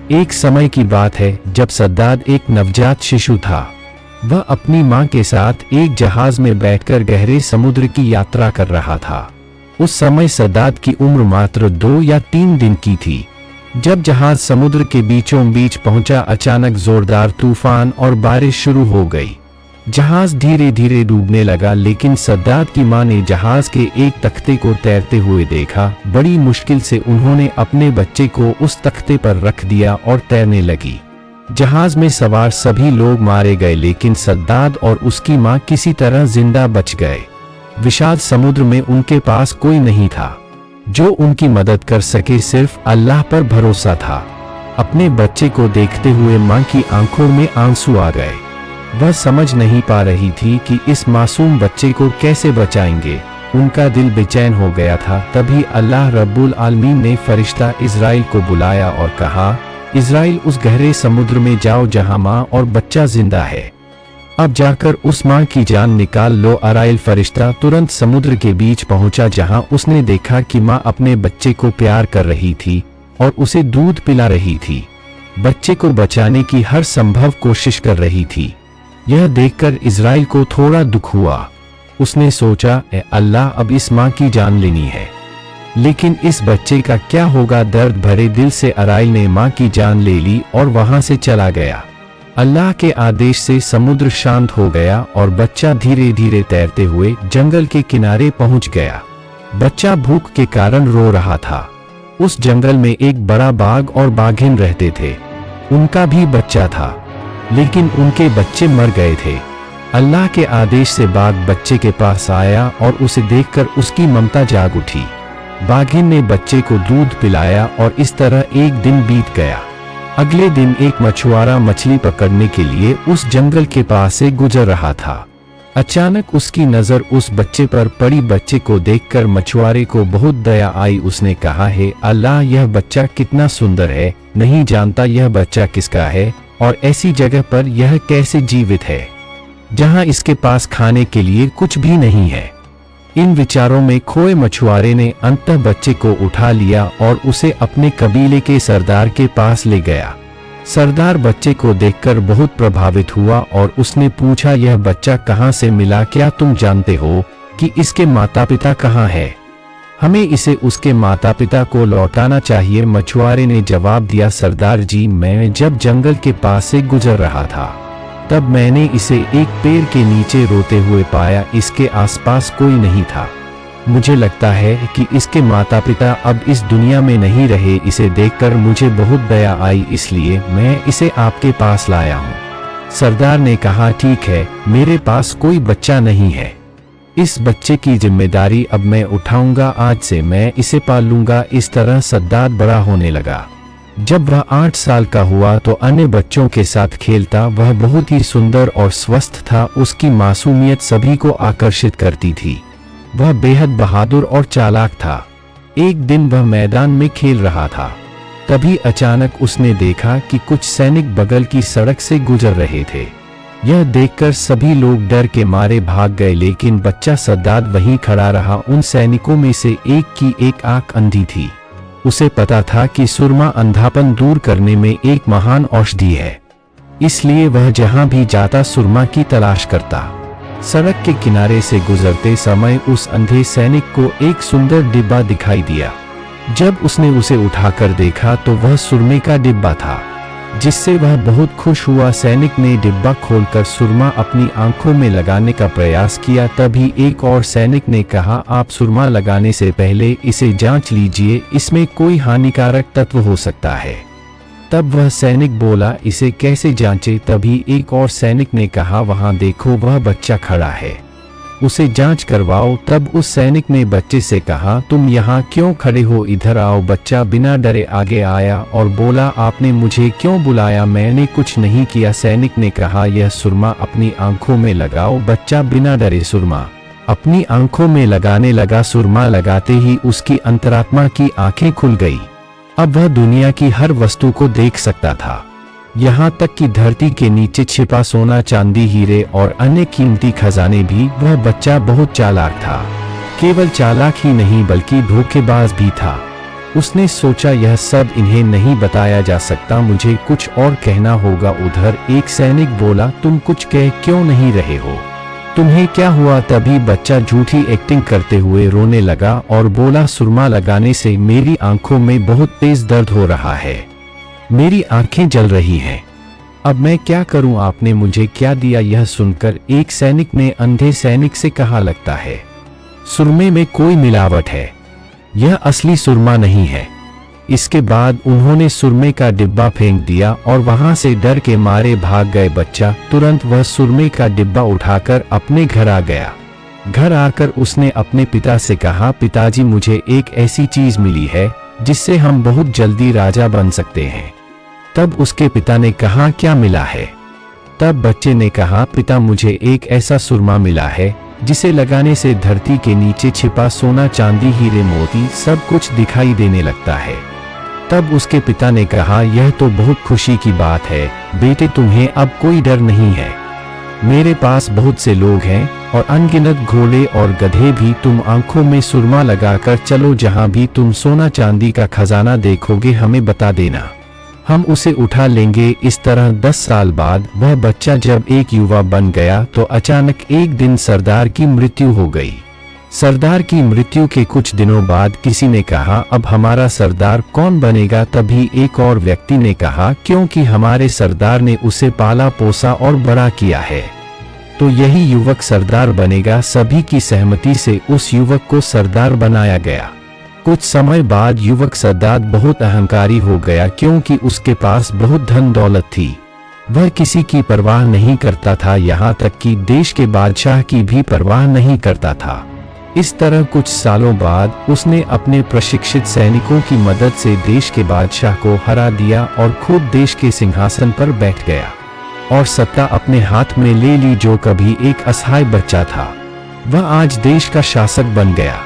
एक समय की बात है जब सद्दाद एक नवजात शिशु था। वह अपनी मां के साथ एक जहाज में बैठकर गहरे समुद्र की यात्रा कर रहा था। उस समय सद्दाद की उम्र मात्र 2 या 3 दिन की थी। जब जहाज समुद्र के बीचों बीच पहुंचा, अचानक जोरदार तूफान और बारिश शुरू हो गई। जहाज धीरे धीरे डूबने लगा, लेकिन सद्दाद की मां ने जहाज के एक तख्ते को तैरते हुए देखा। बड़ी मुश्किल से उन्होंने अपने बच्चे को उस तख्ते पर रख दिया और तैरने लगी। जहाज में सवार सभी लोग मारे गए, लेकिन सद्दाद और उसकी मां किसी तरह जिंदा बच गए। विशाल समुद्र में उनके पास कोई नहीं था जो उनकी मदद कर सके, सिर्फ अल्लाह पर भरोसा था। अपने बच्चे को देखते हुए मां की आंखों में आंसू आ गए। वह समझ नहीं पा रही थी कि इस मासूम बच्चे को कैसे बचाएंगे। उनका दिल बेचैन हो गया था। तभी अल्लाह रब्बुल आलमीन ने फरिश्ता इज़राइल को बुलाया और कहा, इज़राइल, उस गहरे समुद्र में जाओ जहां मां और बच्चा जिंदा है। अब जाकर उस मां की जान निकाल लो। अराइल फरिश्ता तुरंत समुद्र के बीच पहुंचा, जहां उसने देखा कि मां अपने बच्चे को प्यार कर रही थी और उसे दूध पिला रही थी। बच्चे को बचाने की हर संभव कोशिश कर रही थी। यह देखकर इज़राइल को थोड़ा दुख हुआ। उसने सोचा, ए अल्लाह, अब इस मां की जान लेनी है, लेकिन इस बच्चे का क्या होगा। दर्द भरे दिल से अराइल ने मां की जान ले ली और वहां से चला गया। अल्लाह के आदेश से समुद्र शांत हो गया और बच्चा धीरे धीरे तैरते हुए जंगल के किनारे पहुंच गया। बच्चा भूख के कारण रो रहा था। उस जंगल में एक बड़ा बाघ और बाघिन रहते थे। उनका भी बच्चा था, लेकिन उनके बच्चे मर गए थे। अल्लाह के आदेश से बाघ बच्चे के पास आया और उसे देखकर उसकी ममता जाग उठी। बाघिन ने बच्चे को दूध पिलाया और इस तरह एक दिन बीत गया। अगले दिन एक मछुआरा मछली पकड़ने के लिए उस जंगल के पास से गुजर रहा था। अचानक उसकी नजर उस बच्चे पर पड़ी। बच्चे को देखकर मछुआरे को बहुत दया आई। उसने कहा, हे अल्लाह, यह बच्चा कितना सुंदर है। नहीं जानता यह बच्चा किसका है और ऐसी जगह पर यह कैसे जीवित है जहां इसके पास खाने के लिए कुछ भी नहीं है। इन विचारों में खोए मछुआरे ने अंततः बच्चे को उठा लिया और उसे अपने कबीले के सरदार के पास ले गया। सरदार बच्चे को देखकर बहुत प्रभावित हुआ और उसने पूछा, यह बच्चा कहाँ से मिला? क्या तुम जानते हो कि इसके माता पिता कहाँ हैं? हमें इसे उसके माता पिता को लौटाना चाहिए। मछुआरे ने जवाब दिया, सरदार जी, मैं जब जंगल के पास से गुजर रहा था तब मैंने इसे एक पेड़ के नीचे रोते हुए पाया। इसके आसपास कोई नहीं था। मुझे लगता है कि इसके माता पिता अब इस दुनिया में नहीं रहे। इसे देखकर मुझे बहुत दया आई, इसलिए मैं इसे आपके पास लाया हूँ। सरदार ने कहा, ठीक है, मेरे पास कोई बच्चा नहीं है। इस बच्चे की जिम्मेदारी अब मैं उठाऊंगा। आज से मैं इसे पालूंगा। इस तरह सद्दाद बड़ा होने लगा। जब वह 8 साल का हुआ तो अन्य बच्चों के साथ खेलता। वह बहुत ही सुंदर और स्वस्थ था। उसकी मासूमियत सभी को आकर्षित करती थी। वह बेहद बहादुर और चालाक था। एक दिन वह मैदान में खेल रहा था। तभी अचानक उसने देखा कि कुछ सैनिक बगल की सड़क से गुजर रहे थे। यह देखकर सभी लोग डर के मारे भाग गए, लेकिन बच्चा सद्दाद वहीं खड़ा रहा। उन सैनिकों में से एक की एक आंख अंधी थी। उसे पता था कि सुरमा अंधापन दूर करने में एक महान औषधि है, इसलिए वह जहां भी जाता सुरमा की तलाश करता। सड़क के किनारे से गुजरते समय उस अंधे सैनिक को एक सुंदर डिब्बा दिखाई दिया। जब उसने उसे उठाकर देखा तो वह सुरमे का डिब्बा था, जिससे वह बहुत खुश हुआ। सैनिक ने डिब्बा खोलकर सुरमा अपनी आंखों में लगाने का प्रयास किया। तभी एक और सैनिक ने कहा, आप सुरमा लगाने से पहले इसे जांच लीजिए, इसमें कोई हानिकारक तत्व हो सकता है। तब वह सैनिक बोला, इसे कैसे जांचे? तभी एक और सैनिक ने कहा, वहां देखो, वह बच्चा खड़ा है, उसे जांच करवाओ। तब उस सैनिक ने बच्चे से कहा, तुम यहाँ क्यों खड़े हो? इधर आओ। बच्चा बिना डरे आगे आया और बोला, आपने मुझे क्यों बुलाया? मैंने कुछ नहीं किया। सैनिक ने कहा, यह सुरमा अपनी आंखों में लगाओ। बच्चा बिना डरे सुरमा अपनी आंखों में लगाने लगा। सुरमा लगाते ही उसकी अंतरात्मा की आंखें खुल गई। अब वह दुनिया की हर वस्तु को देख सकता था, यहाँ तक कि धरती के नीचे छिपा सोना, चांदी, हीरे और अन्य कीमती खजाने भी। वह बच्चा बहुत चालाक था। केवल चालाक ही नहीं बल्कि धोखेबाज भी था। उसने सोचा यह सब इन्हें नहीं बताया जा सकता, मुझे कुछ और कहना होगा। उधर एक सैनिक बोला, तुम कुछ कह क्यों नहीं रहे हो, तुम्हें क्या हुआ? तभी बच्चा झूठी एक्टिंग करते हुए रोने लगा और बोला, सुरमा लगाने से मेरी आंखों में बहुत तेज दर्द हो रहा है, मेरी आंखें जल रही हैं, अब मैं क्या करूं? आपने मुझे क्या दिया? यह सुनकर एक सैनिक ने अंधे सैनिक से कहा, लगता है सुरमे में कोई मिलावट है, यह असली सुरमा नहीं है। इसके बाद उन्होंने सुरमे का डिब्बा फेंक दिया और वहां से डर के मारे भाग गए। बच्चा तुरंत वह सुरमे का डिब्बा उठाकर अपने घर आ गया। घर आकर उसने अपने पिता से कहा, पिताजी मुझे एक ऐसी चीज मिली है जिससे हम बहुत जल्दी राजा बन सकते हैं। तब उसके पिता ने कहा, क्या मिला है? तब बच्चे ने कहा, पिता मुझे एक ऐसा सुरमा मिला है जिसे लगाने से धरती के नीचे छिपा सोना चांदी हीरे मोती सब कुछ दिखाई देने लगता है। तब उसके पिता ने कहा, यह तो बहुत खुशी की बात है बेटे, तुम्हें अब कोई डर नहीं है। मेरे पास बहुत से लोग हैं और अनगिनत घोड़े और गधे भी। तुम आंखों में सुरमा लगाकर चलो, जहां भी तुम सोना चांदी का खजाना देखोगे हमें बता देना, हम उसे उठा लेंगे। इस तरह 10 साल बाद वह बच्चा जब एक युवा बन गया तो अचानक एक दिन सरदार की मृत्यु हो गई। सरदार की मृत्यु के कुछ दिनों बाद किसी ने कहा, अब हमारा सरदार कौन बनेगा? तभी एक और व्यक्ति ने कहा, क्योंकि हमारे सरदार ने उसे पाला पोसा और बड़ा किया है तो यही युवक सरदार बनेगा। सभी की सहमति से उस युवक को सरदार बनाया गया। कुछ समय बाद युवक सरदार बहुत अहंकारी हो गया, क्योंकि उसके पास बहुत धन दौलत थी। वह किसी की परवाह नहीं करता था, यहाँ तक कि देश के बादशाह की भी परवाह नहीं करता था। इस तरह कुछ सालों बाद उसने अपने प्रशिक्षित सैनिकों की मदद से देश के बादशाह को हरा दिया और खुद देश के सिंहासन पर बैठ गया और सत्ता अपने हाथ में ले ली। जो कभी एक असहाय बच्चा था वह आज देश का शासक बन गया।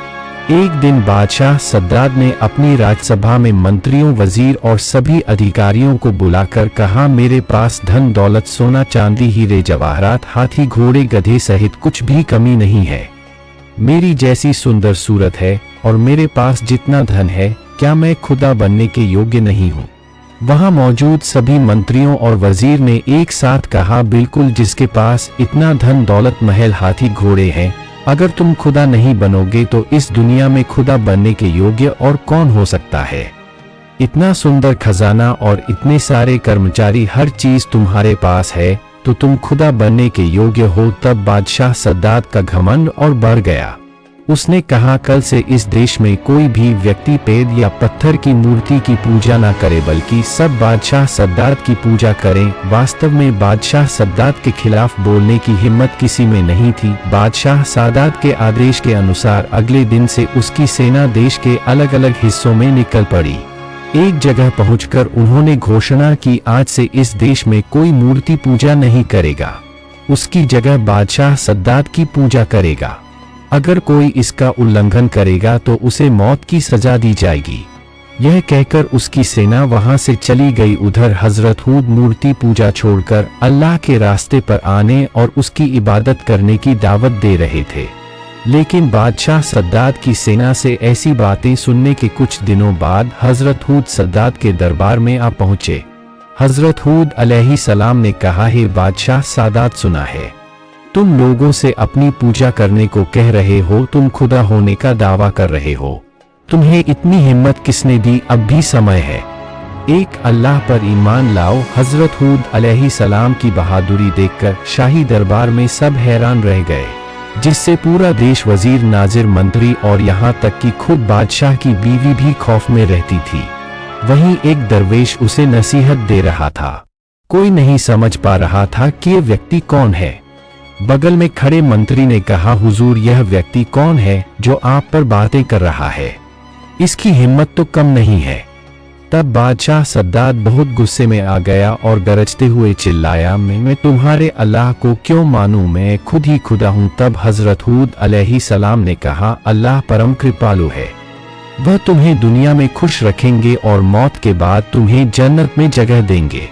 एक दिन बादशाह सद्दाद ने अपनी राजसभा में मंत्रियों, वजीर और सभी अधिकारियों को बुलाकर कहा, मेरे पास धन दौलत, सोना चांदी, हीरे जवाहरात, हाथी घोड़े गधे सहित कुछ भी कमी नहीं है। मेरी जैसी सुंदर सूरत है और मेरे पास जितना धन है, क्या मैं खुदा बनने के योग्य नहीं हूँ? वहां मौजूद सभी मंत्रियों और वजीर ने एक साथ कहा, बिल्कुल, जिसके पास इतना धन दौलत, महल, हाथी घोड़े हैं, अगर तुम खुदा नहीं बनोगे तो इस दुनिया में खुदा बनने के योग्य और कौन हो सकता है? इतना सुंदर खजाना और इतने सारे कर्मचारी, हर चीज तुम्हारे पास है तो तुम खुदा बनने के योग्य हो। तब बादशाह सद्दाद का घमंड और बढ़ गया। उसने कहा, कल से इस देश में कोई भी व्यक्ति पेड़ या पत्थर की मूर्ति की पूजा न करे, बल्कि सब बादशाह सद्दाद की पूजा करें। वास्तव में बादशाह सद्दाद के खिलाफ बोलने की हिम्मत किसी में नहीं थी। बादशाह सद्दाद के आदेश के अनुसार अगले दिन से उसकी सेना देश के अलग अलग हिस्सों में निकल पड़ी। एक जगह पहुंचकर उन्होंने घोषणा की, आज से इस देश में कोई मूर्ति पूजा नहीं करेगा, उसकी जगह बादशाह सद्दाद की पूजा करेगा। अगर कोई इसका उल्लंघन करेगा तो उसे मौत की सजा दी जाएगी। यह कहकर उसकी सेना वहां से चली गई। उधर हजरत हूद मूर्ति पूजा छोड़कर अल्लाह के रास्ते पर आने और उसकी इबादत करने की दावत दे रहे थे। लेकिन बादशाह सद्दाद की सेना से ऐसी बातें सुनने के कुछ दिनों बाद हजरत हूद सद्दाद के दरबार में आ पहुंचे। हजरत हूद अलैहिस्सलाम ने कहा, हे बादशाह सद्दाद, सुना है तुम लोगों से अपनी पूजा करने को कह रहे हो, तुम खुदा होने का दावा कर रहे हो, तुम्हें इतनी हिम्मत किसने दी? अब भी समय है, एक अल्लाह पर ईमान लाओ। हजरत हूद अलैहिस्सलाम की बहादुरी देखकर शाही दरबार में सब हैरान रह गए, जिससे पूरा देश, वजीर, नाजिर, मंत्री और यहाँ तक कि खुद बादशाह की बीवी भी खौफ में रहती थी। वहीं एक दरवेश उसे नसीहत दे रहा था। कोई नहीं समझ पा रहा था कि यह व्यक्ति कौन है। बगल में खड़े मंत्री ने कहा, हुजूर, यह व्यक्ति कौन है जो आप पर बातें कर रहा है? इसकी हिम्मत तो कम नहीं है। तब बादशाह सद्दाद बहुत गुस्से में आ गया और गरजते हुए चिल्लाया, मैं तुम्हारे अल्लाह को क्यों मानूं? मैं खुद ही खुदा हूं। तब हजरत हूद अलैहिस्सलाम ने कहा, अल्लाह परम कृपालु है, वह तुम्हें दुनिया में खुश रखेंगे और मौत के बाद तुम्हें जन्नत में जगह देंगे।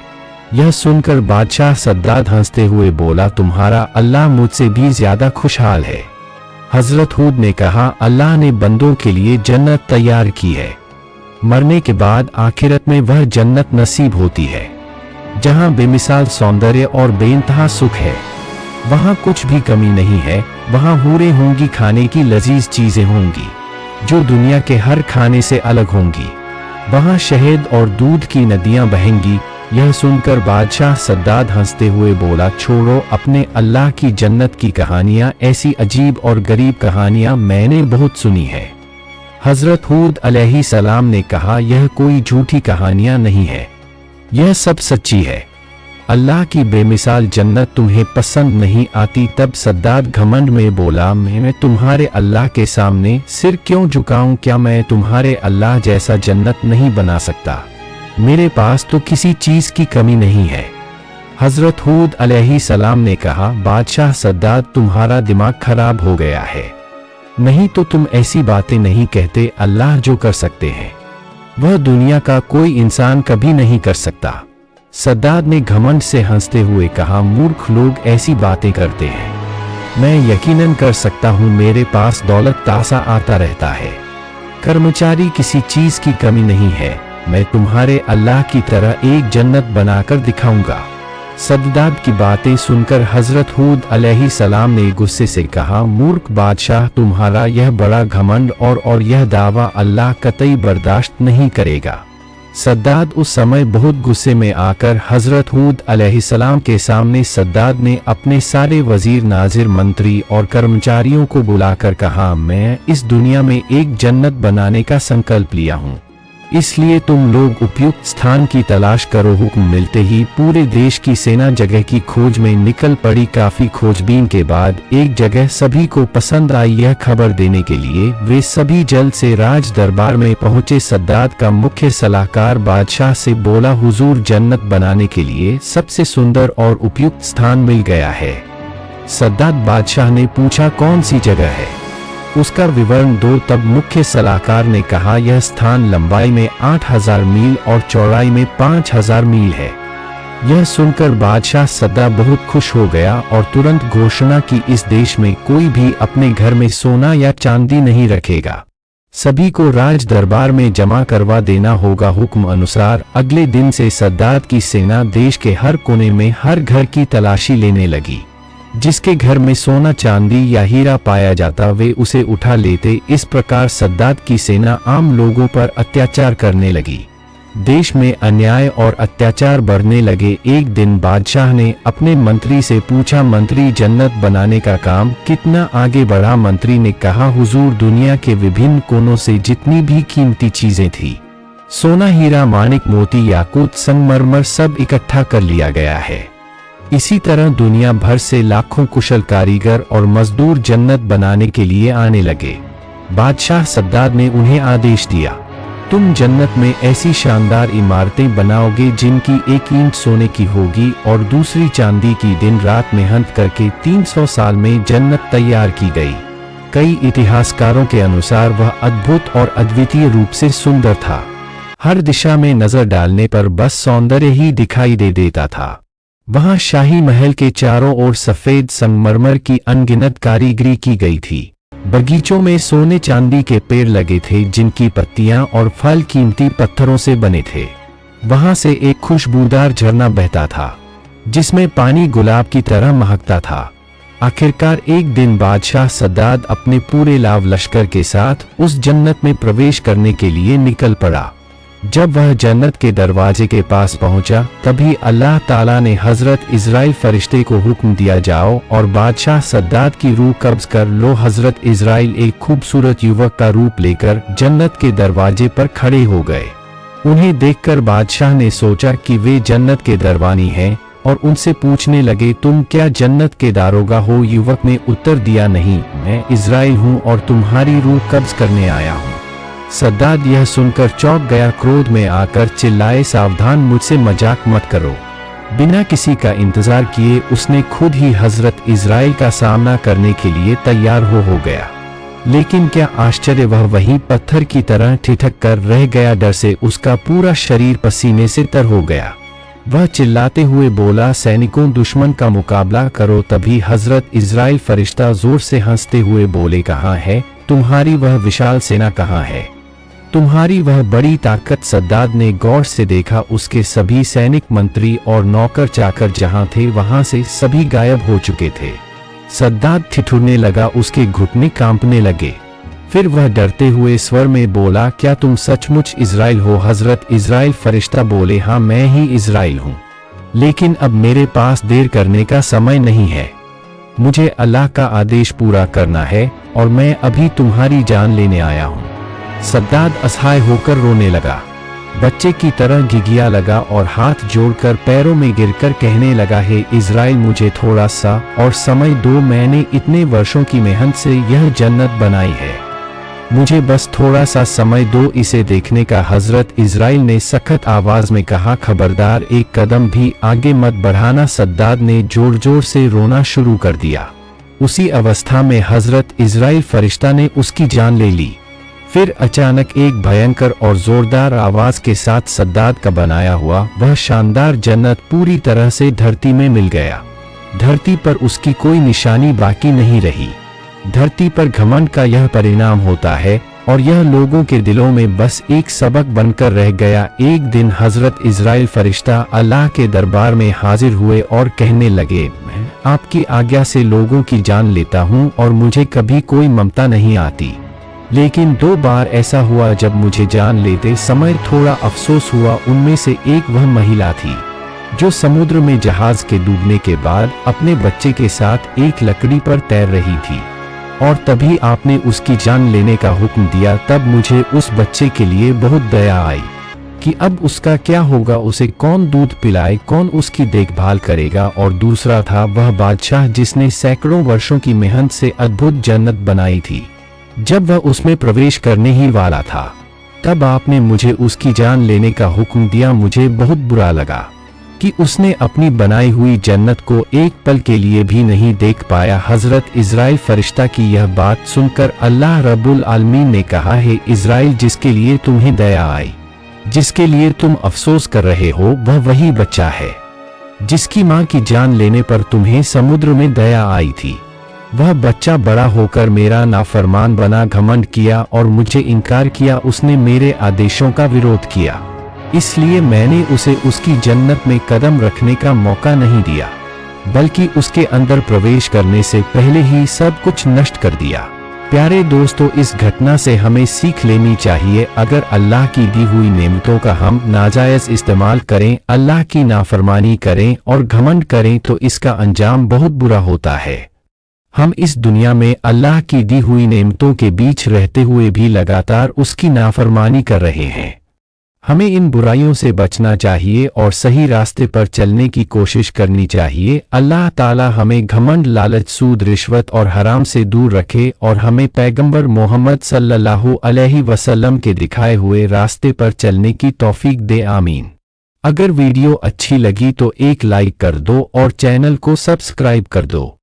यह सुनकर बादशाह सद्दाद हंसते हुए बोला, तुम्हारा अल्लाह मुझसे भी ज्यादा खुशहाल है। हजरत हूद ने कहा, अल्लाह ने बंदों के लिए जन्नत तैयार की है, मरने के बाद आखिरत में वह जन्नत नसीब होती है जहां बेमिसाल सौंदर्य और बेइंतहा सुख है। वहां कुछ भी कमी नहीं है। वहां हूरें होंगी, खाने की लजीज चीजें होंगी जो दुनिया के हर खाने से अलग होंगी। वहां शहद और दूध की नदियां बहेंगी। यह सुनकर बादशाह सद्दाद हंसते हुए बोला, छोड़ो अपने अल्लाह की जन्नत की कहानियां, ऐसी अजीब और गरीब कहानियां मैंने बहुत सुनी है। हजरत हूद अलैहिस्सलाम ने कहा, यह कोई झूठी कहानियां नहीं है, यह सब सच्ची है। अल्लाह की बेमिसाल जन्नत तुम्हें पसंद नहीं आती? तब सद्दाद घमंड में बोला, मैं तुम्हारे अल्लाह के सामने सिर क्यों झुकाऊं? क्या मैं तुम्हारे अल्लाह जैसा जन्नत नहीं बना सकता? मेरे पास तो किसी चीज की कमी नहीं है। हजरत हूद अलैहिस्सलाम ने कहा, बादशाह सद्दाद, तुम्हारा दिमाग खराब हो गया है, नहीं तो तुम ऐसी बातें नहीं कहते। अल्लाह जो कर सकते हैं वह दुनिया का कोई इंसान कभी नहीं कर सकता। सद्दाद ने घमंड से हंसते हुए कहा, मूर्ख लोग ऐसी बातें करते हैं। मैं यकीनन कर सकता हूं, मेरे पास दौलत तासा आता रहता है, कर्मचारी किसी चीज की कमी नहीं है। मैं तुम्हारे अल्लाह की तरह एक जन्नत बनाकर दिखाऊंगा। सद्दाद की बातें सुनकर हजरत हूद अलैहिस्सलाम ने गुस्से से कहा, मूर्ख बादशाह, तुम्हारा यह बड़ा घमंड और यह दावा अल्लाह कतई बर्दाश्त नहीं करेगा। सद्दाद उस समय बहुत गुस्से में आकर हजरत हूद अलैहिस्सलाम के सामने सद्दाद ने अपने सारे वजीर, नाजिर, मंत्री और कर्मचारियों को बुलाकर कहा, मैं इस दुनिया में एक जन्नत बनाने का संकल्प लिया हूँ, इसलिए तुम लोग उपयुक्त स्थान की तलाश करो। हुक्म मिलते ही पूरे देश की सेना जगह की खोज में निकल पड़ी। काफी खोजबीन के बाद एक जगह सभी को पसंद आई। यह खबर देने के लिए वे सभी जल्द से राज दरबार में पहुंचे। सद्दाद का मुख्य सलाहकार बादशाह से बोला, हुजूर, जन्नत बनाने के लिए सबसे सुंदर और उपयुक्त स्थान मिल गया है। सद्दाद बादशाह ने पूछा, कौन सी जगह है, उसका विवरण दो। तब मुख्य सलाहकार ने कहा, यह स्थान लंबाई में 8000 मील और चौड़ाई में 5000 मील है। यह सुनकर बादशाह सद्दाद बहुत खुश हो गया और तुरंत घोषणा की, इस देश में कोई भी अपने घर में सोना या चांदी नहीं रखेगा, सभी को राज दरबार में जमा करवा देना होगा। हुक्म अनुसार अगले दिन से सद्दाद की सेना देश के हर कोने में हर घर की तलाशी लेने लगी। जिसके घर में सोना, चांदी या हीरा पाया जाता वे उसे उठा लेते। इस प्रकार सद्दाद की सेना आम लोगों पर अत्याचार करने लगी। देश में अन्याय और अत्याचार बढ़ने लगे। एक दिन बादशाह ने अपने मंत्री से पूछा, मंत्री, जन्नत बनाने का काम कितना आगे बढ़ा? मंत्री ने कहा, हुजूर, दुनिया के विभिन्न कोनों से जितनी भी कीमती चीजें थी, सोना, हीरा, माणिक, मोती, याकूत, संगमरमर, सब इकट्ठा कर लिया गया है। इसी तरह दुनिया भर से लाखों कुशल कारीगर और मजदूर जन्नत बनाने के लिए आने लगे। बादशाह सद्दाद ने उन्हें आदेश दिया, तुम जन्नत में ऐसी शानदार इमारतें बनाओगे जिनकी एक ईंट सोने की होगी और दूसरी चांदी की। दिन रात मेहनत करके 300 साल में जन्नत तैयार की गई। कई इतिहासकारों के अनुसार वह अद्भुत और अद्वितीय रूप से सुंदर था। हर दिशा में नजर डालने पर बस सौंदर्य ही दिखाई देता था। वहां शाही महल के चारों ओर सफेद संगमरमर की अनगिनत कारीगरी की गई थी। बगीचों में सोने चांदी के पेड़ लगे थे जिनकी पत्तियां और फल कीमती पत्थरों से बने थे। वहां से एक खुशबूदार झरना बहता था जिसमें पानी गुलाब की तरह महकता था। आखिरकार एक दिन बादशाह सद्दाद अपने पूरे लाव लश्कर के साथ उस जन्नत में प्रवेश करने के लिए निकल पड़ा। जब वह जन्नत के दरवाजे के पास पहुंचा तभी अल्लाह ताला ने हजरत इजराइल फरिश्ते को हुक्म दिया, जाओ और बादशाह सद्दाद की रूह कब्ज कर लो। हजरत इजराइल एक खूबसूरत युवक का रूप लेकर जन्नत के दरवाजे पर खड़े हो गए। उन्हें देखकर बादशाह ने सोचा कि वे जन्नत के दरवानी हैं और उनसे पूछने लगे, तुम क्या जन्नत के दारोगा हो? युवक ने उत्तर दिया, नहीं, मैं इजराइल हूँ और तुम्हारी रूह कब्ज करने आया हूँ। सद्दाद यह सुनकर चौंक गया। क्रोध में आकर चिल्लाए, सावधान, मुझसे मजाक मत करो। बिना किसी का इंतजार किए उसने खुद ही हजरत इजराइल का सामना करने के लिए तैयार हो गया। लेकिन क्या आश्चर्य, वह वहीं पत्थर की तरह ठिठक कर रह गया। डर से उसका पूरा शरीर पसीने से तर हो गया। वह चिल्लाते हुए बोला, सैनिकों, दुश्मन का मुकाबला करो। तभी हजरत इजराइल फरिश्ता जोर से हंसते हुए बोले, कहाँ है तुम्हारी वह विशाल सेना, कहाँ है? तुम्हारी वह बड़ी ताकत। सद्दाद ने गौर से देखा। उसके सभी सैनिक, मंत्री और नौकर चाकर जहां थे वहां से सभी गायब हो चुके थे। सद्दाद ठिठुरने लगा, उसके घुटने कांपने लगे। फिर वह डरते हुए स्वर में बोला, क्या तुम सचमुच इज़राइल हो? हजरत इज़राइल फरिश्ता बोले, हाँ मैं ही इज़राइल हूँ, लेकिन अब मेरे पास देर करने का समय नहीं है। मुझे अल्लाह का आदेश पूरा करना है और मैं अभी तुम्हारी जान लेने आया हूँ। सद्दाद असहाय होकर रोने लगा, बच्चे की तरह घिघिया लगा और हाथ जोड़कर पैरों में गिरकर कहने लगा, हे इज़राइल, मुझे थोड़ा सा और समय दो। मैंने इतने वर्षों की मेहनत से यह जन्नत बनाई है, मुझे बस थोड़ा सा समय दो इसे देखने का। हजरत इज़राइल ने सख्त आवाज में कहा, खबरदार, एक कदम भी आगे मत बढ़ाना। सद्दाद ने जोर जोर से रोना शुरू कर दिया। उसी अवस्था में हजरत इज़राइल फरिश्ता ने उसकी जान ले ली। फिर अचानक एक भयंकर और जोरदार आवाज के साथ सद्दाद का बनाया हुआ वह शानदार जन्नत पूरी तरह से धरती में मिल गया। धरती पर उसकी कोई निशानी बाकी नहीं रही। धरती पर घमंड का यह परिणाम होता है और यह लोगों के दिलों में बस एक सबक बनकर रह गया। एक दिन हजरत इज़राइल फरिश्ता अल्लाह के दरबार में हाजिर हुए और कहने लगे, मैं आपकी आज्ञा से लोगों की जान लेता हूँ और मुझे कभी कोई ममता नहीं आती, लेकिन 2 बार ऐसा हुआ जब मुझे जान लेते समय थोड़ा अफसोस हुआ। उनमें से एक वह महिला थी जो समुद्र में जहाज के डूबने के बाद अपने बच्चे के साथ एक लकड़ी पर तैर रही थी, और तभी आपने उसकी जान लेने का हुक्म दिया। तब मुझे उस बच्चे के लिए बहुत दया आई कि अब उसका क्या होगा, उसे कौन दूध पिलाए, कौन उसकी देखभाल करेगा। और दूसरा था वह बादशाह जिसने सैकड़ों वर्षों की मेहनत से अद्भुत जन्नत बनाई थी। जब वह उसमें प्रवेश करने ही वाला था तब आपने मुझे उसकी जान लेने का हुक्म दिया। मुझे बहुत बुरा लगा कि उसने अपनी बनाई हुई जन्नत को एक पल के लिए भी नहीं देख पाया। हजरत इज़राइल फरिश्ता की यह बात सुनकर अल्लाह रब्बुल आलमीन ने कहा, हे इज़राइल, जिसके लिए तुम्हें दया आई, जिसके लिए तुम अफसोस कर रहे हो, वह वही बच्चा है जिसकी मां की जान लेने पर तुम्हें समुद्र में दया आई थी। वह बच्चा बड़ा होकर मेरा नाफरमान बना, घमंड किया और मुझे इनकार किया। उसने मेरे आदेशों का विरोध किया, इसलिए मैंने उसे उसकी जन्नत में कदम रखने का मौका नहीं दिया, बल्कि उसके अंदर प्रवेश करने से पहले ही सब कुछ नष्ट कर दिया। प्यारे दोस्तों, इस घटना से हमें सीख लेनी चाहिए, अगर अल्लाह की दी हुई नेमतों का हम नाजायज इस्तेमाल करें, अल्लाह की नाफरमानी करें और घमंड करें तो इसका अंजाम बहुत बुरा होता है। हम इस दुनिया में अल्लाह की दी हुई नेमतों के बीच रहते हुए भी लगातार उसकी नाफरमानी कर रहे हैं। हमें इन बुराइयों से बचना चाहिए और सही रास्ते पर चलने की कोशिश करनी चाहिए। अल्लाह ताला हमें घमंड, लालच, सूद, रिश्वत और हराम से दूर रखे और हमें पैगंबर मोहम्मद सल्लल्लाहु अलैहि वसल्लम के दिखाए हुए रास्ते पर चलने की तौफीक दे, आमीन। अगर वीडियो अच्छी लगी तो एक लाइक कर दो और चैनल को सब्सक्राइब कर दो।